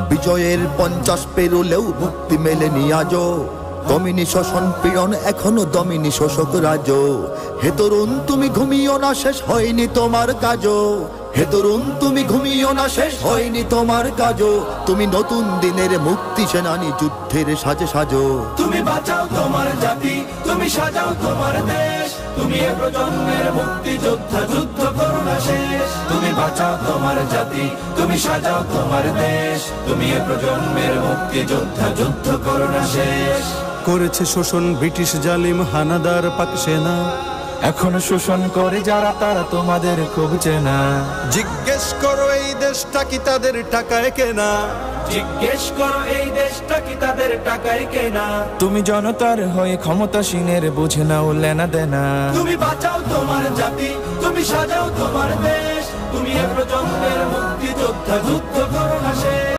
বিজয়ের 50 পেরোলেও মুক্তি মেলেনি আজও, দমিনী শোষণ পীড়ন এখনো দমিনী শোষক রাজ। হে তরুণ তুমি ঘুমিও না, শেষ হয়নি তোমার কাজও। হে তরুণ তুমি ঘুমিও না, শেষ হয়নি তোমার কাজও। তুমি নতুন দিনের মুক্তি সেনানী, যুদ্ধের সাজে সাজো। তুমি বাঁচাও তোমার জাতি, তুমি সাজাও তোমার দেশ, তুমি এ প্রজন্মের মুক্তি যোদ্ধা, যুদ্ধ করো না শেষ। তুমি বাঁচাও তোমার জাতি, তুমি সাজাও তোমার দেশ, তুমি এ প্রজন্মের মুক্তি যোদ্ধা, যুদ্ধ করো না শেষ। করেছে শোষণ ব্রিটিশ জালিম হানাদার পাক সেনা, এখনো শোষণ করে যারা তারা তোমাদের খুব চেনা। জিজ্ঞেস করো এই দেশটা কি তাদের টাকায় কেনা? জিজ্ঞেস করো এই দেশটা কি তাদের টাকায় কেনা? তুমি জনতার হয়ে ক্ষমতাসীনের বুঝে নাও লেনা দেনা। তুমি বাঁচাও তোমার জাতি, তুমি সাজাও তোমার দেশ, তুমি এ প্রজন্মের মুক্তি যোদ্ধা, যুদ্ধ করো না শেষ।